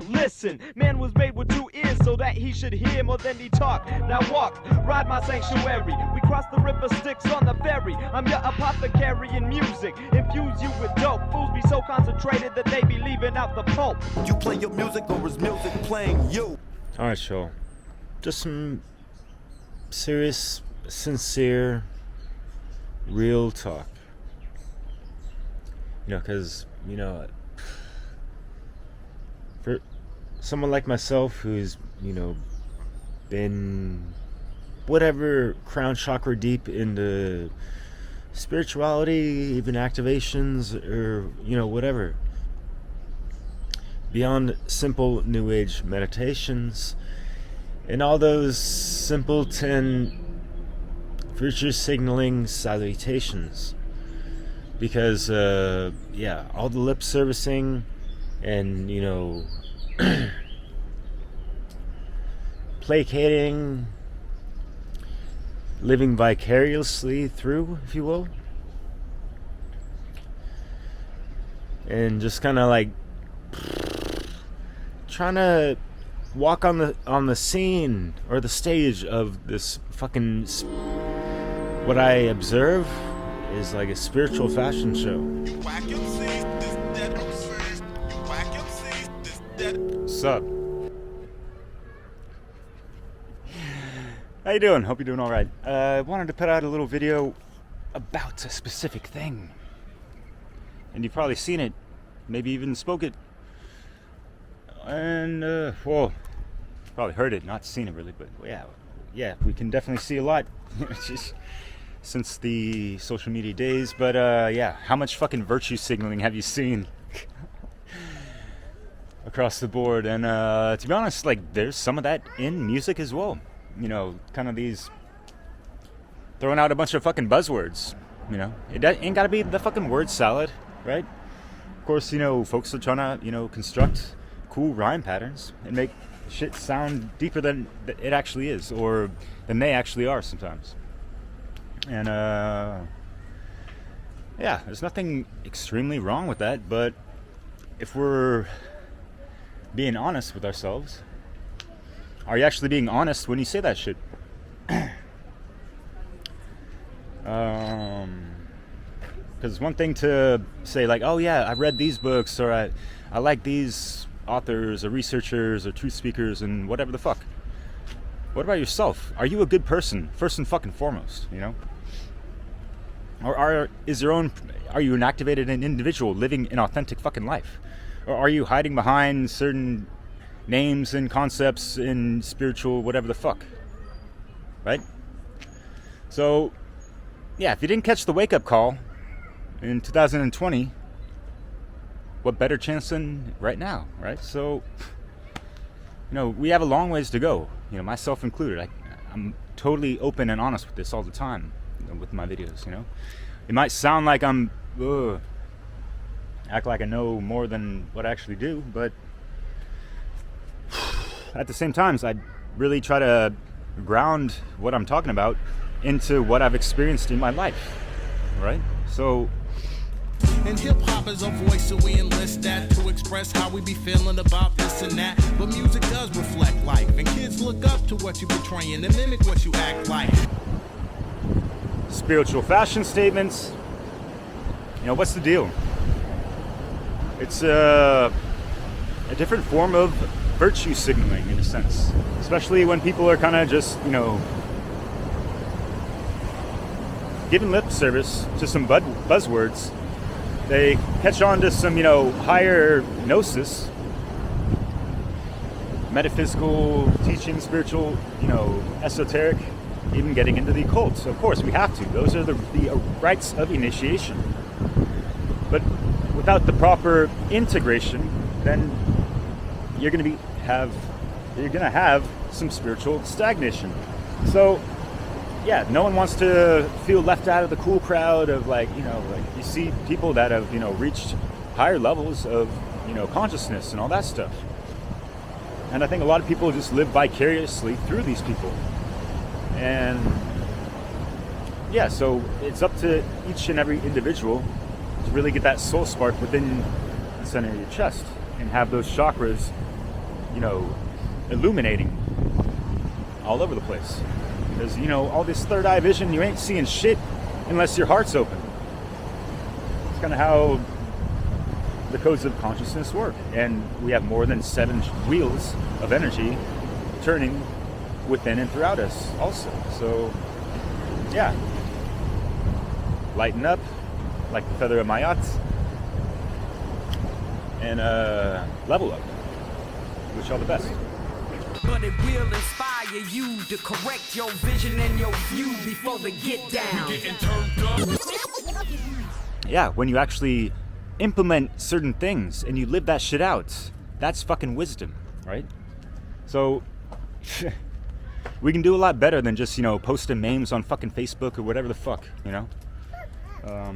Listen, man was made with 2 ears so that he should hear more than he talk. Now walk, ride my sanctuary. We cross the river Styx on the ferry. I'm your apothecary in music. Infuse you with dope. Fools be so concentrated that they be leaving out the pulp. You play your music or is music playing you? Alright, y'all. Just some serious, sincere, real talk. You know, because, you know, for someone like myself who's, you know, been whatever crown chakra deep into spirituality, even activations, or, you know, whatever, beyond simple new age meditations and all those simpleton virtue signaling salutations, because yeah, all the lip servicing and, you know, placating, living vicariously through, if you will, and just kind of like trying to walk on the scene or the stage of this fucking, what I observe is like a spiritual fashion show. What's up? How you doing? Hope you're doing all right. I wanted to put out a little video about a specific thing, and you've probably seen it, maybe even spoke it, and well, probably heard it, not seen it really, but yeah, we can definitely see a lot just since the social media days. But yeah, how much fucking virtue signaling have you seen across the board? And to be honest, like, there's some of that in music as well. You know, kind of these throwing out a bunch of fucking buzzwords. You know, it ain't gotta be the fucking word salad, right? Of course, you know, folks are trying to, you know, construct cool rhyme patterns and make shit sound deeper than it actually is, or than they actually are sometimes. And yeah, there's nothing extremely wrong with that, but if we're being honest with ourselves, are you actually being honest when you say that shit? Because it's one thing to say like, oh yeah, I've read these books, or I like these authors or researchers or truth speakers and whatever the fuck. What about yourself? Are you a good person, first and fucking foremost, you know? Or are you an activated individual living an authentic fucking life? Or are you hiding behind certain names and concepts in spiritual whatever the fuck, right? So yeah, if you didn't catch the wake-up call in 2020, what better chance than right now, right? So, you know, we have a long ways to go, you know, myself included. I'm totally open and honest with this all the time, you know, with my videos. You know, it might sound like I'm act like I know more than what I actually do, but at the same time, I really try to ground what I'm talking about into what I've experienced in my life, right? So, and hip-hop is a voice, so we enlist that to express how we be feeling about this and that. But music does reflect life, and kids look up to what you portraying and mimic what you act like. Spiritual fashion statements, you know, what's the deal? It's a different form of virtue signaling, in a sense, especially when people are kind of just, you know, giving lip service to some buzzwords. They catch on to some, you know, higher gnosis, metaphysical teaching, spiritual, you know, esoteric, even getting into the occult. So of course we have to. Those are the rites of initiation. But without the proper integration, then you're gonna have some spiritual stagnation. So yeah, no one wants to feel left out of the cool crowd of, like, you know, like you see people that have, you know, reached higher levels of, you know, consciousness and all that stuff. And I think a lot of people just live vicariously through these people. And yeah, so it's up to each and every individual to really get that soul spark within the center of your chest and have those chakras illuminating all over the place. Because, all this third eye vision, you ain't seeing shit unless your heart's open. It's kind of how the codes of consciousness work. And we have more than 7 wheels of energy turning within and throughout us also. So, yeah. Lighten up like the feather of my yacht. And level up. Wish you all the best. But it will inspire you to correct your vision and your view before the get down. Yeah, when you actually implement certain things and you live that shit out, that's fucking wisdom, right? So we can do a lot better than just, posting memes on fucking Facebook or whatever the fuck, A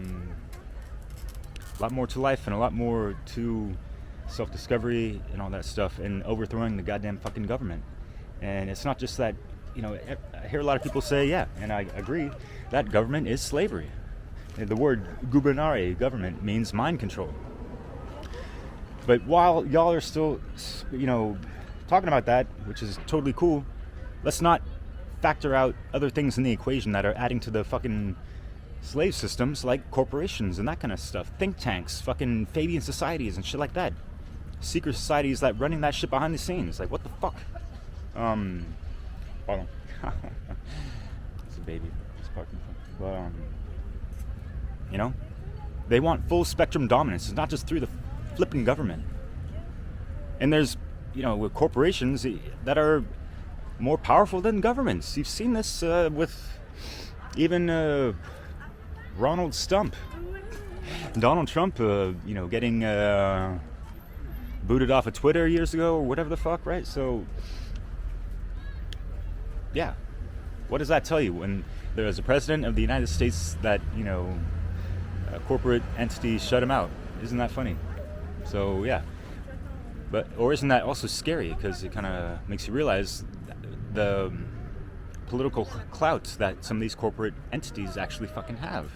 lot more to life and a lot more to self-discovery and all that stuff, and overthrowing the goddamn fucking government. And it's not just that, I hear a lot of people say, yeah, and I agree, that government is slavery. The word gubernare, government, means mind control. But while y'all are still, talking about that, which is totally cool, let's not factor out other things in the equation that are adding to the fucking slave systems, like corporations and that kind of stuff, think tanks, fucking Fabian societies and shit like that, secret societies that running that shit behind the scenes. Like, what the fuck? Hold on. It's a baby. It's parking. But they want full spectrum dominance. It's not just through the flipping government. And there's with corporations that are more powerful than governments. You've seen this with even Donald Trump, getting booted off of Twitter years ago or whatever the fuck, right? So, yeah. What does that tell you when there is a president of the United States that, a corporate entity shut him out? Isn't that funny? So, yeah. Or isn't that also scary? Because it kind of makes you realize the political clout that some of these corporate entities actually fucking have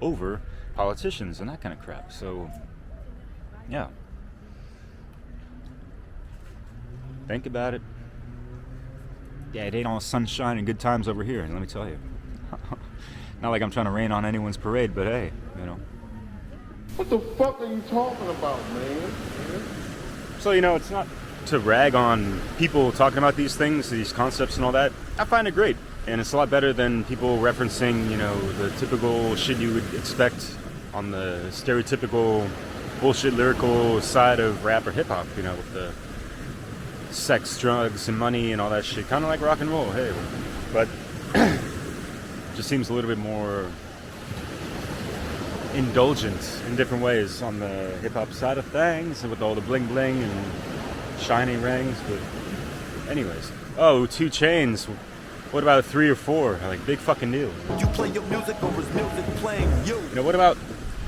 over politicians and that kind of crap. So, yeah. Think about it. Yeah, it ain't all sunshine and good times over here, let me tell you. Not like I'm trying to rain on anyone's parade, but hey, What the fuck are you talking about, man? So, it's not to rag on people talking about these things, these concepts and all that. I find it great. And it's a lot better than people referencing, the typical shit you would expect on the stereotypical bullshit lyrical side of rap or hip-hop, with the sex, drugs, and money and all that shit. Kind of like rock and roll, hey. But just seems a little bit more indulgent in different ways on the hip-hop side of things, and with all the bling-bling and shiny rings. But anyways. Oh, 2 Chainz. What about 3 or 4? Like, big fucking deal. You play your music or is music playing you? What about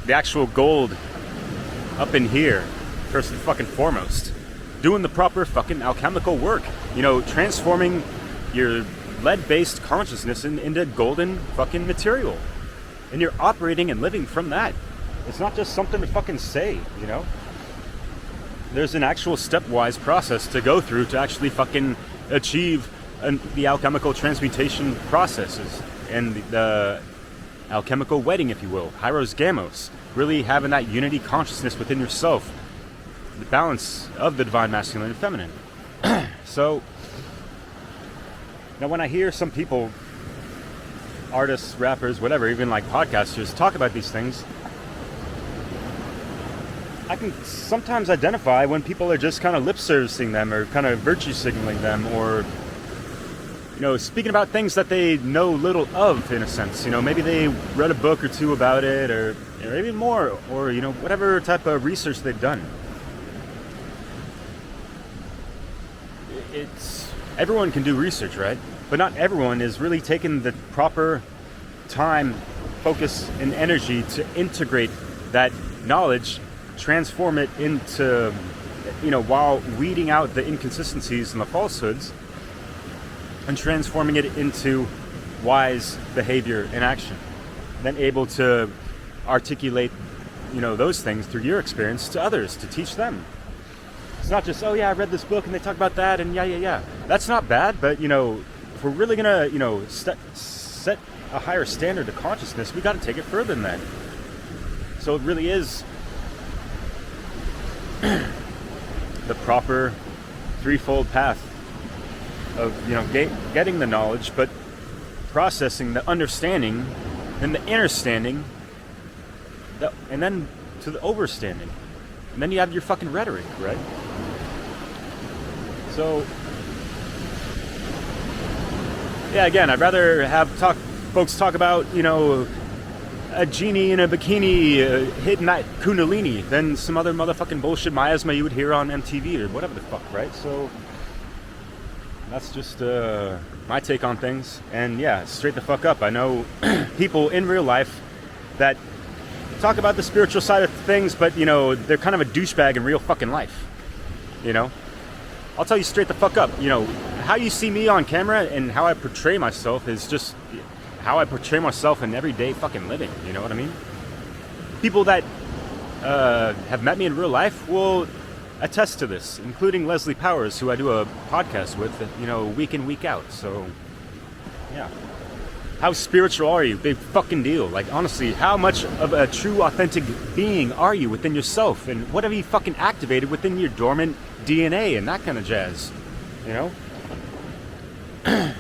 the actual gold up in here, first and fucking foremost? Doing the proper fucking alchemical work. Transforming your lead-based consciousness into golden fucking material. And you're operating and living from that. It's not just something to fucking say, There's an actual stepwise process to go through to actually fucking achieve the alchemical transmutation processes and the alchemical wedding, if you will, Hyros Gamos, really having that unity consciousness within yourself, the balance of the divine masculine and feminine. So now when I hear some people, artists, rappers, whatever, even like podcasters, talk about these things, I can sometimes identify when people are just kind of lip servicing them or kind of virtue signaling them, or speaking about things that they know little of, in a sense. Maybe they read a book or 2 about it, or maybe more, or, whatever type of research they've done. Everyone can do research, right? But not everyone is really taking the proper time, focus, and energy to integrate that knowledge, transform it into, while weeding out the inconsistencies and the falsehoods, and transforming it into wise behavior and action. Then able to articulate, those things through your experience to others, to teach them. It's not just, oh yeah, I read this book and they talk about that and yeah. That's not bad, but if we're really gonna, set a higher standard of consciousness, we got to take it further than that. So it really is the proper threefold path of getting the knowledge, but processing, the understanding, then the understanding, and then to the overstanding, and then you have your fucking rhetoric, right? So yeah, again, I'd rather have folks talk about a genie in a bikini hitting that kundalini than some other motherfucking bullshit miasma you would hear on MTV or whatever the fuck, right? So that's just my take on things. And yeah, straight the fuck up. I know people in real life that talk about the spiritual side of things, but they're kind of a douchebag in real fucking life. I'll tell you straight the fuck up. How you see me on camera and how I portray myself is just how I portray myself in everyday fucking living. You know what I mean? People that have met me in real life will attest to this, including Leslie Powers, who I do a podcast with, week in, week out. So, yeah. How spiritual are you? Big fucking deal. Like, honestly, how much of a true, authentic being are you within yourself? And what have you fucking activated within your dormant DNA and that kind of jazz?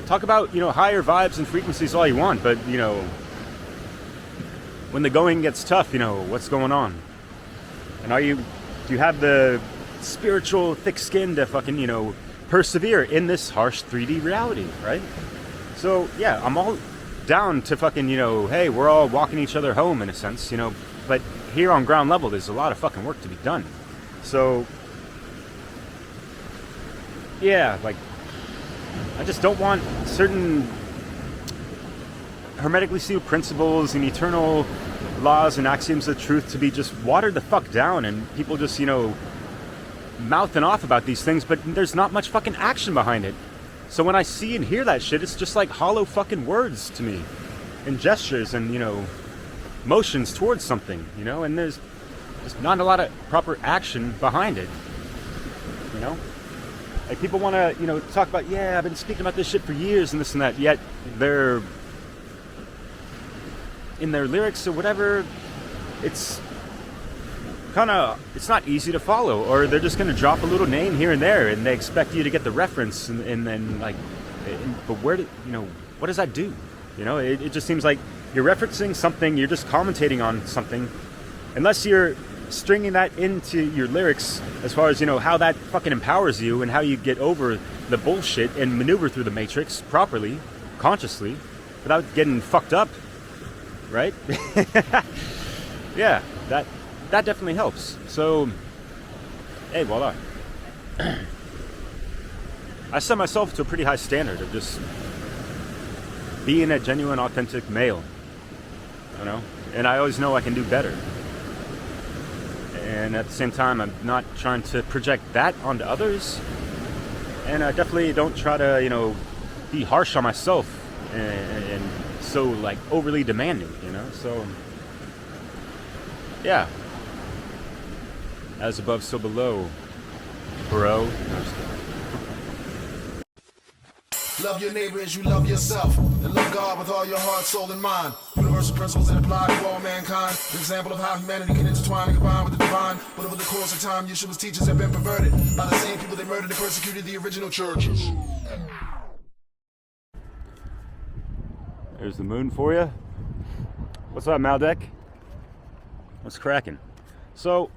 Talk about, higher vibes and frequencies all you want, but, when the going gets tough, what's going on? And do you have the spiritual thick skin to fucking, persevere in this harsh 3D reality, right? So, yeah, I'm all down to fucking, hey, we're all walking each other home in a sense, but here on ground level, there's a lot of fucking work to be done. So, yeah, like, I just don't want certain hermetically sealed principles and eternal laws and axioms of truth to be just watered the fuck down and people just, mouthing off about these things, but there's not much fucking action behind it. So when I see and hear that shit, it's just like hollow fucking words to me and gestures and, motions towards something, and there's just not a lot of proper action behind it, Like people want to, talk about, yeah, I've been speaking about this shit for years and this and that, yet they're, in their lyrics or whatever, it's not easy to follow, or they're just going to drop a little name here and there and they expect you to get the reference and then like, but what does that do? It just seems like you're referencing something, you're just commentating on something, unless you're stringing that into your lyrics as far as, how that fucking empowers you and how you get over the bullshit and maneuver through the matrix properly, consciously, without getting fucked up, right? Yeah, that definitely helps. So, hey, voila. I set myself to a pretty high standard of just being a genuine, authentic male, and I always know I can do better. And at the same time, I'm not trying to project that onto others. And I definitely don't try to, be harsh on myself and so, like, overly demanding, So, yeah. As above, so below, bro. No, just kidding. Love your neighbor as you love yourself, and love God with all your heart, soul, and mind. Universal principles that apply to all mankind. An example of how humanity can intertwine and combine with the divine. But over the course of time, Yeshua's teachings have been perverted by the same people that murdered and persecuted the original churches. There's the moon for you. What's up, Maldek? What's cracking? So,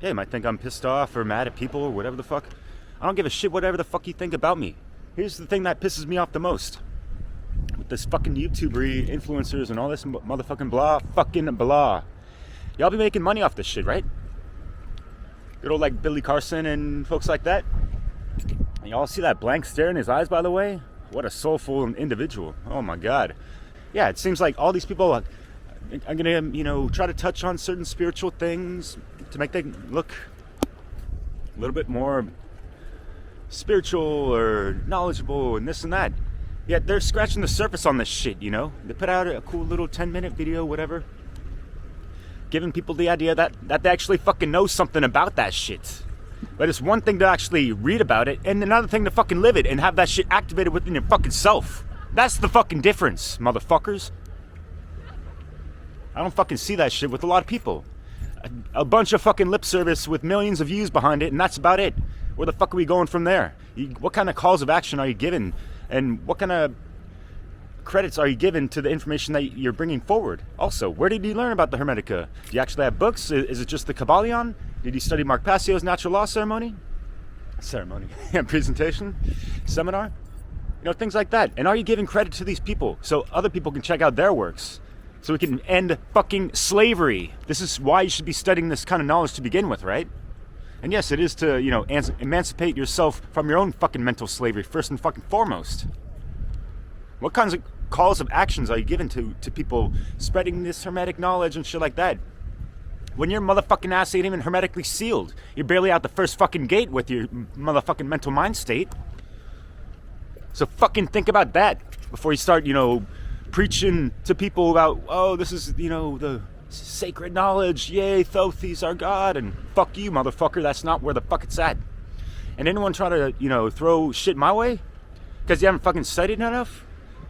yeah, you might think I'm pissed off or mad at people or whatever the fuck. I don't give a shit whatever the fuck you think about me. Here's the thing that pisses me off the most. With this fucking YouTuber influencers and all this motherfucking blah. Y'all be making money off this shit, right? Good old like Billy Carson and folks like that. And y'all see that blank stare in his eyes, by the way? What a soulful individual. Oh my God. Yeah, it seems like all these people are gonna, try to touch on certain spiritual things to make them look a little bit more spiritual or knowledgeable and this and that. Yet they're scratching the surface on this shit, They put out a cool little 10-minute video, whatever. giving people the idea that they actually fucking know something about that shit. But it's one thing to actually read about it, and another thing to fucking live it and have that shit activated within your fucking self. That's the fucking difference, motherfuckers. I don't fucking see that shit with a lot of people. A bunch of fucking lip service with millions of views behind it, and that's about it. Where the fuck are we going from there? What kind of calls of action are you given? And what kind of credits are you given to the information that you're bringing forward? Also, where did you learn about the Hermetica? Do you actually have books? Is it just the Kabbalion? Did you study Mark Passio's natural law presentation? Seminar? You know, things like that. And are you giving credit to these people so other people can check out their works? So we can end fucking slavery. This is why you should be studying this kind of knowledge to begin with, right? And yes, it is to, you know, emancipate yourself from your own fucking mental slavery, first and fucking foremost. What kinds of calls of actions are you giving to people spreading this hermetic knowledge and shit like that? When your motherfucking ass ain't even hermetically sealed. You're barely out the first fucking gate with your motherfucking mental mind state. So fucking think about that before you start, you know, preaching to people about, oh, this is, you know, the sacred knowledge, yay, Thoth, our God, and fuck you, motherfucker, that's not where the fuck it's at. And anyone try to, you know, throw shit my way because you haven't fucking studied enough,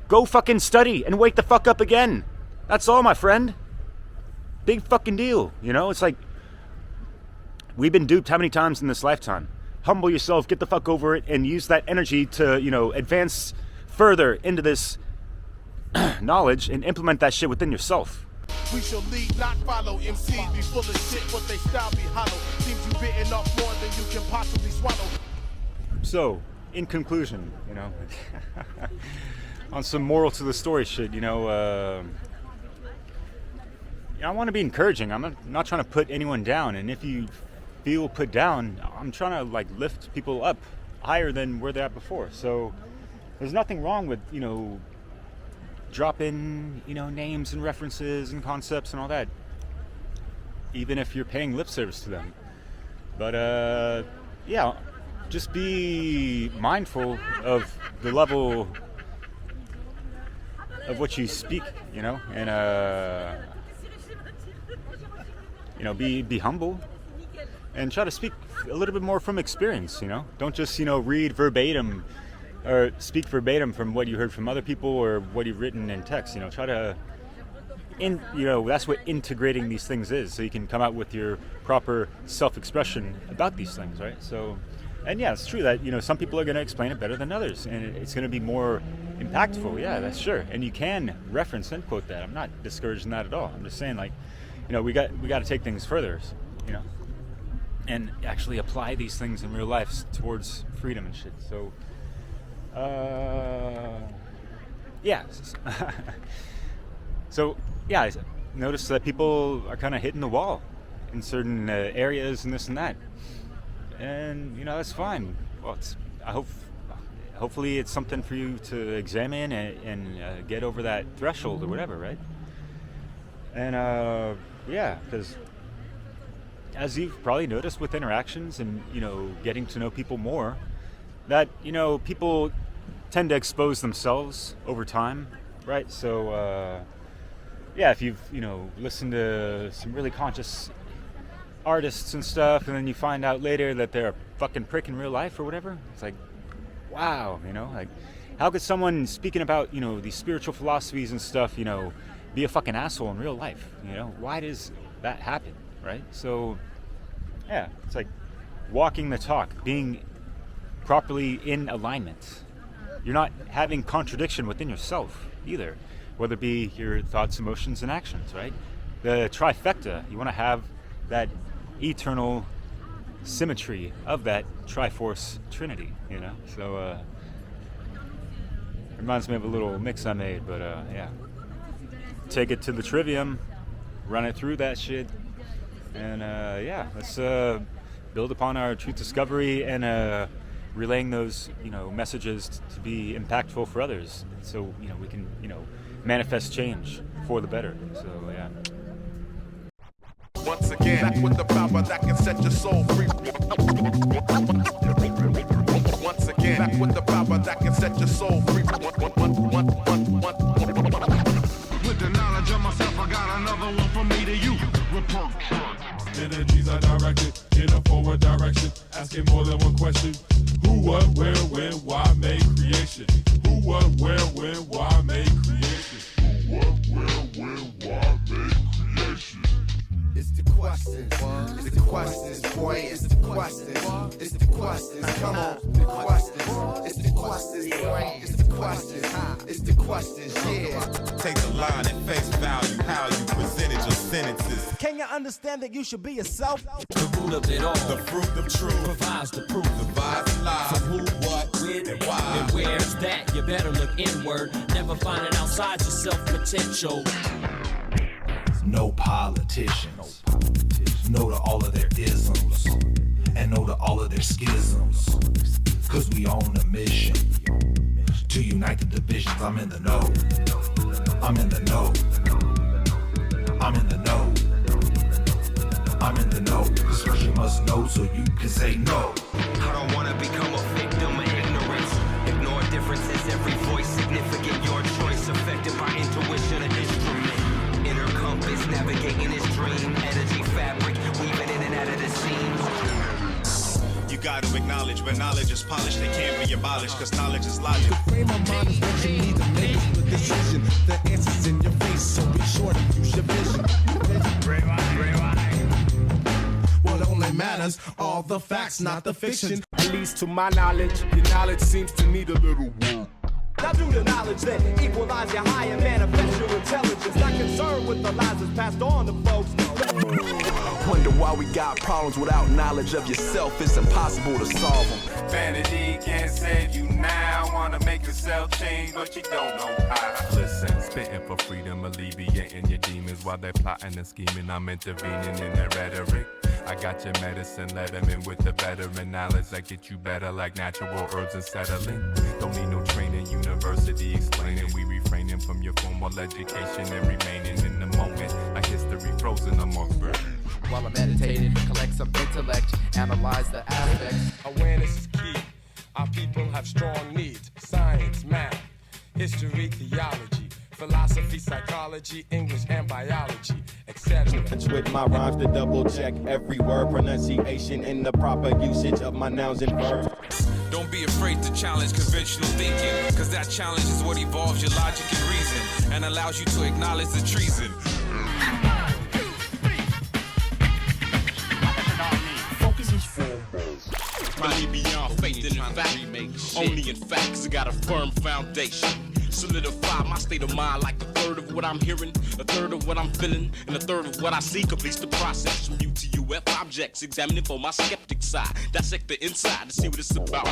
go fucking study and wake the fuck up again. That's all, my friend. Big fucking deal, you know? It's like, we've been duped how many times in this lifetime? Humble yourself, get the fuck over it, and use that energy to, you know, advance further into this knowledge and implement that shit within yourself. We shall lead, not follow. MCs be full of shit, but they style be hollow. Seems you bitten off more than you can possibly swallow. So, in conclusion, you know, on some moral to the story shit, you know, I want to be encouraging. I'm not trying to put anyone down, and if you feel put down, I'm trying to like lift people up higher than where they're at before. So, there's nothing wrong with, you know, drop in, you know, names and references and concepts and all that, even if you're paying lip service to them. But yeah, just be mindful of the level of what you speak, you know, and you know, be humble and try to speak a little bit more from experience, you know. Don't just, you know, read verbatim or speak verbatim from what you heard from other people or what you've written in text. You know, try to, you know, that's what integrating these things is. So you can come out with your proper self-expression about these things, right? So, and yeah, it's true that, you know, some people are going to explain it better than others, and it's going to be more impactful. Yeah, that's sure. And you can reference and quote that. I'm not discouraging that at all. I'm just saying, like, you know, we got to take things further, you know, and actually apply these things in real life towards freedom and shit. So. Yeah. So, yeah, I noticed that people are kind of hitting the wall in certain areas and this and that. And, you know, that's fine. Well, hopefully it's something for you to examine and get over that threshold or whatever, right? And, yeah, because as you've probably noticed with interactions and, you know, getting to know people more, that, you know, people tend to expose themselves over time, right? So, yeah, if you've, you know, listened to some really conscious artists and stuff, and then you find out later that they're a fucking prick in real life or whatever, it's like, wow, you know, like, how could someone speaking about, you know, these spiritual philosophies and stuff, you know, be a fucking asshole in real life, you know? Why does that happen, right? So, yeah, it's like walking the talk, being properly in alignment. You're not having contradiction within yourself either, whether it be your thoughts, emotions, and actions, right? The trifecta, you want to have that eternal symmetry of that Triforce Trinity, you know? So, reminds me of a little mix I made, but yeah. Take it to the trivium, run it through that shit, and yeah, let's build upon our truth discovery and relaying those, you know, messages to be impactful for others, so, you know, we can, you know, manifest change for the better. So, yeah. Once again, back with the power that can set your soul free. Once again, back with the power that can set your soul free. With the knowledge of myself, I got another one from me to you. Report a question. Who, what, where, when, why made creation? Who, what, where, when, why made creation? Who, what, where, when, why made creation? It's the questions, it's the questions, boy, it's the questions, it's the questions, come on, the questions, it's the questions, boy, it's the questions, it's the questions, yeah. Take the line at face value, how you presented your sentences. Can you understand that you should be yourself? The root of it all, The fruit of truth, provides the proof. divides lies, From who, what, when, and why. and where's that? You better look inward, never finding outside yourself potential. No politicians. No to all of their isms. And no to all of their schisms. Cause we on a mission to unite the divisions. I'm in the know. I'm in the know. I'm in the know. I'm in the know. Cause first you must know so you can say no. I don't wanna become a victim of ignorance. Ignore differences, every voice significant. Your choice affected by intuition, an instrument. Inner compass, navigating his dream. Energy fabric, weaving in and out of the seams. You got to acknowledge when knowledge is polished, it can't be abolished, cause knowledge is logic. The frame of mind is what you need to make the decision. The answer's in your face, so be sure to use your vision. What only matters, all the facts, not the fiction. At least to my knowledge, your knowledge seems to need a little work. Now do the knowledge that equalize your high and manifest your intelligence. Not concerned with the lies that's passed on to folks. Wonder why we got problems without knowledge of yourself. It's impossible to solve them. Vanity can't save you now. Wanna make yourself change, but you don't know how. Listen, spitting for freedom, alleviating your demons while they're plotting and scheming. I'm intervening in their rhetoric. I got your medicine, let them in with the veteran knowledge that get you better like natural herbs and settling. Don't need no training, university explaining. We refraining from your formal education and remaining in the moment. Like history frozen amongst birds. While I meditated, collect some intellect, analyze the aspects. Awareness is key. Our people have strong needs. Science, math, history, theology, philosophy, psychology, English, and biology, etc. With my rhymes to double check every word, pronunciation, and the proper usage of my nouns and verbs. Don't be afraid to challenge conventional thinking, cause that challenge is what evolves your logic and reason, and allows you to acknowledge the treason. Believe beyond faith and in fact, only in facts, I got a firm foundation. Solidify my state of mind like a third of what I'm hearing, a third of what I'm feeling, and a third of what I see completes the process from U to UF objects, examining for my skeptic side, dissect the inside to see what it's about.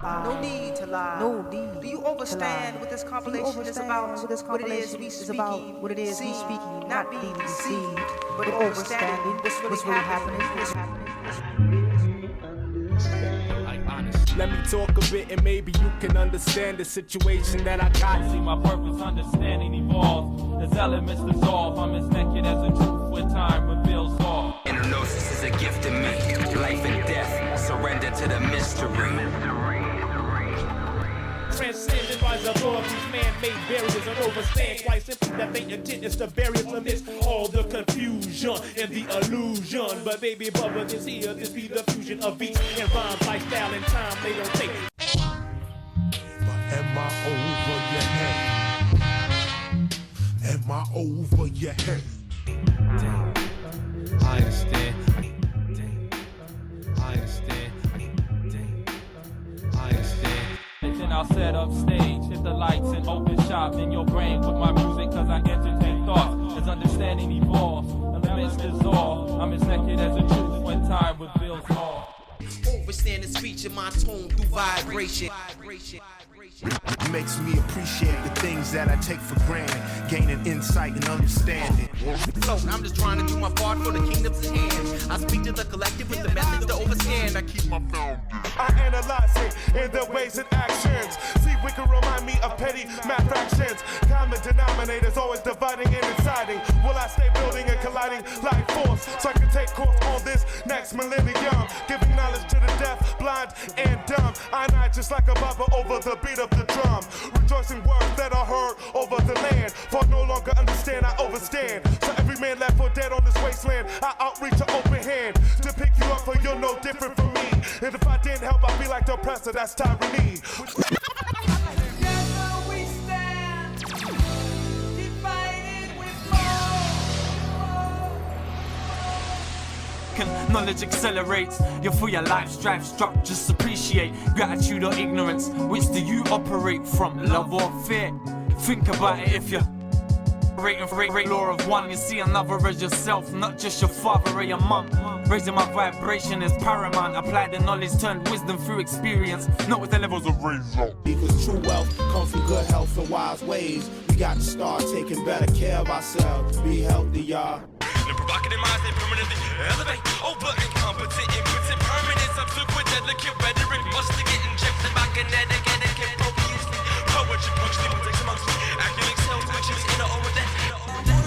No need to lie. No need. Do you understand what this compilation is about? What it is we speaking, not being deceived, but understanding what's really happening. Let me talk a bit and maybe you can understand the situation that I got. See my purpose, understanding evolves. As elements dissolve, I'm as naked as a truth with time reveals all. Inner gnosis is a gift to me. Life and death, surrender to the mystery. Transcended by the above these man-made barriers and overstand quite simply that they intent is to bury us amidst all the confusion and the illusion. But baby, Bubba is here, this be the fusion of beats and rhymes, lifestyle and time they don't take. But am I over your head? Am I over your head? I understand. Then I'll set up stage, hit the lights and open shop in your brain with my music, cause I entertain thoughts. As understanding evolves, elements dissolve. I'm as naked as a truth when time reveals all. Overstand the speech in my tone through vibration. Makes me appreciate the things that I take for granted, gaining insight and understanding. So I'm just trying to do my part for the kingdom's hand. I speak to the collective with the methods to overstand. I keep my foundation. I analyze it in the ways and actions. See, we can remind me of petty math actions. Common denominators always dividing and inciting. Will I stay building and colliding like force so I can take course on this next millennium? Giving knowledge to the deaf, blind blind and dumb. I night just like a baba over the beat of the drum. Rejoicing words that are heard over the land. For no longer understand, I overstand. So every man left for dead on this wasteland, I outreach an open hand to pick you up, for you're no different from me. And if I didn't help, I'd be like the oppressor, that's tyranny. Knowledge accelerates, you're for your life strife struck, just appreciate gratitude or ignorance. Which do you operate from, love or fear? Think about it. If you're rate law of one, you see another as yourself, not just your father or your mum. Raising my vibration is paramount. Apply the knowledge, turn wisdom through experience, not with the levels of razor. Because true wealth comes from good health and wise ways. We got to start taking better care of ourselves. Be healthy, y'all. The provocative minds, they permanently elevate. Over incompetent, impotent, permanent, subsequent, delicate rhetoric, must get injected by kinetic etiquette, profusely. Poetry, punctually, protects amongst me. Acting excel, twitches, in the over that.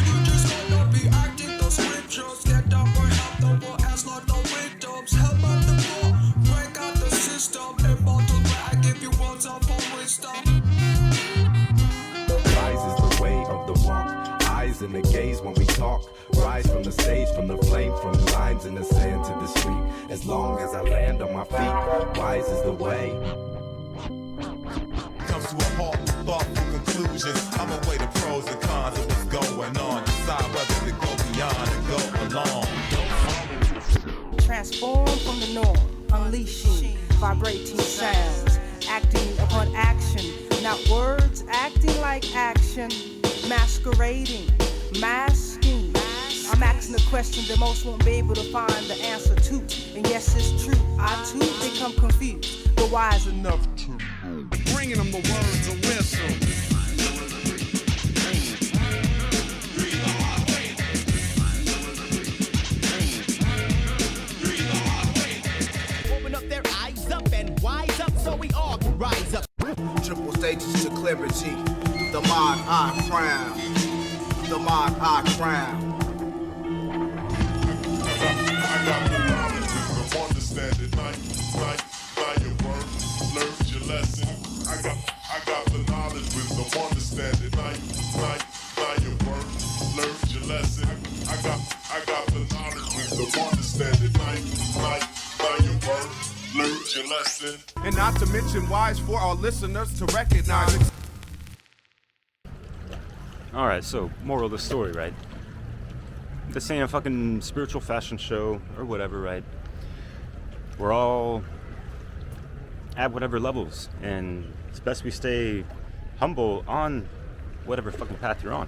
You just wanna be acting those scriptures. Get up or help the world, as not the victims. Help out the poor, break out the system. Immortal, where I give you words of wisdom. Rise is the way of the walk. Eyes in the gaze when we talk. Rise from the stage, from the flame, from lines in the sand to the street. As long as I land on my feet, wise is the way. Comes to a halt, thoughtful conclusion. I'm away the pros and cons of what's going on. Decide whether to go beyond and go along. Transform from the norm, unleashing, vibrating sounds, acting upon action, not words, acting like action, masquerading, masking. I'm asking a question that most won't be able to find the answer to. And yes, it's true, I too become confused, but wise enough to. Bringing them the words of wisdom. Open up their eyes up and wise up so we all can rise up. Triple stages to clarity. The mind I crown. The mind I crown. I got the knowledge, wisdom, understanding, night your word, learned your lesson. I got the knowledge, wisdom, understanding, night your word, learned your lesson. I got the knowledge, wisdom, understanding, night your word, learned your lesson. And not to mention wise for our listeners to recognize it. Alright, so moral of the story, right? This ain't a fucking spiritual fashion show or whatever, right? We're all at whatever levels, and it's best we stay humble on whatever fucking path you're on.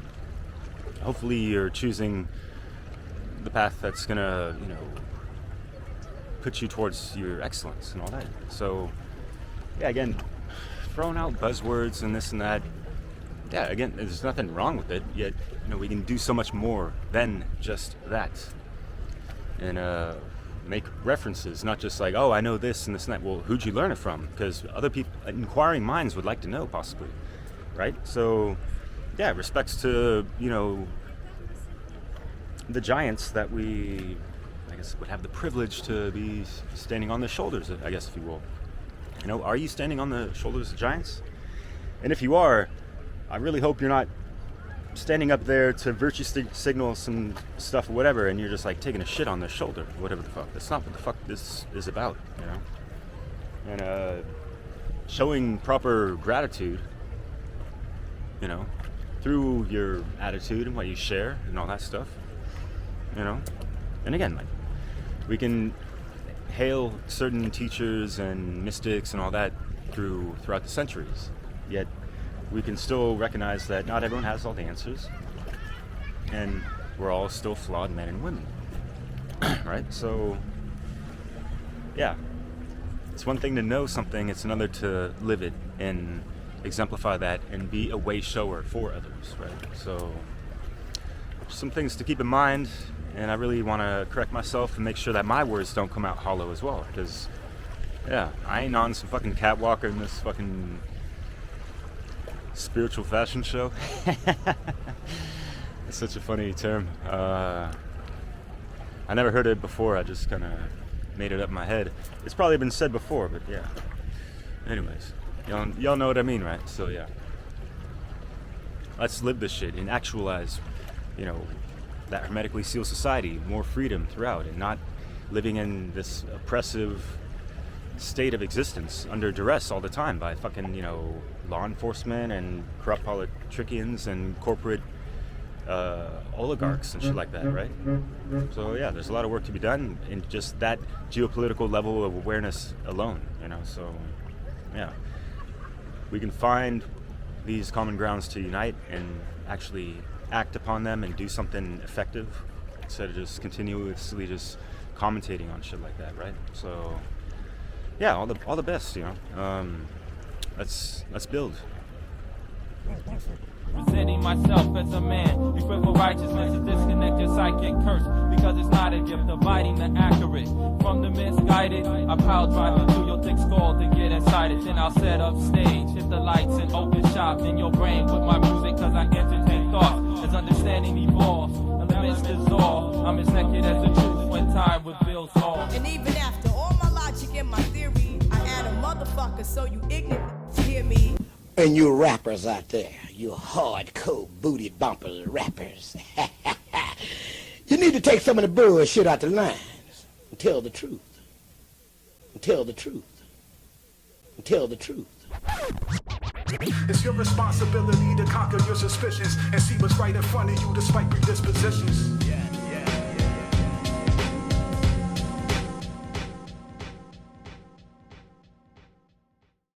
Hopefully you're choosing the path that's gonna, put you towards your excellence and all that. So, yeah, again, throwing out buzzwords and this and that, yeah, again, there's nothing wrong with it, yet, we can do so much more than just that. And make references, not just like, oh, I know this and this and that. Well, who'd you learn it from? Because other people, inquiring minds would like to know, possibly, right? So, yeah, respects to, the giants that we, I guess, would have the privilege to be standing on their shoulders, I guess, if you will. Are you standing on the shoulders of giants? And if you are, I really hope you're not standing up there to virtue signal some stuff or whatever, and you're just like taking a shit on their shoulder, whatever the fuck. That's not what the fuck this is about, And showing proper gratitude, through your attitude and what you share and all that stuff, And again, like, we can hail certain teachers and mystics and all that throughout the centuries, yet we can still recognize that not everyone has all the answers, and we're all still flawed men and women, right? So, yeah, it's one thing to know something, it's another to live it and exemplify that and be a way shower for others, right? So, some things to keep in mind, and I really want to correct myself and make sure that my words don't come out hollow as well, because, yeah, I ain't on some fucking catwalk in this fucking spiritual fashion show. It's such a funny term. I never heard it before. I just kind of made it up in my head. It's probably been said before, but yeah. Anyways, y'all know what I mean, right? So yeah. Let's live this shit and actualize, you know, that hermetically sealed society, more freedom throughout, and not living in this oppressive state of existence under duress all the time by fucking, you know, law enforcement and corrupt politicians and corporate oligarchs and shit like that, right? So yeah, there's a lot of work to be done in just that geopolitical level of awareness alone, you know. So yeah, we can find these common grounds to unite and actually act upon them and do something effective instead of just continuously just commentating on shit like that, right? So yeah, all the best, you know. Let's build. Presenting myself as a man, equipped with righteousness to disconnect your psychic curse, because it's not a gift, dividing the accurate from the misguided. I pile drive into your thick skull to get inside it, then I'll set up stage, hit the lights and open shop in your brain with my music, cause I entertain thoughts as understanding evolves, elements dissolve. I'm as naked as the truth when time reveals all. And even after all my logic and my theory, I add a motherfucker so you ignorant to hear me. And you rappers out there, you hardcore booty bumpers rappers, you need to take some of the bullshit out the lines and tell the truth. And tell the truth. And tell the truth. It's your responsibility to conquer your suspicions and see what's right in front of you despite predispositions.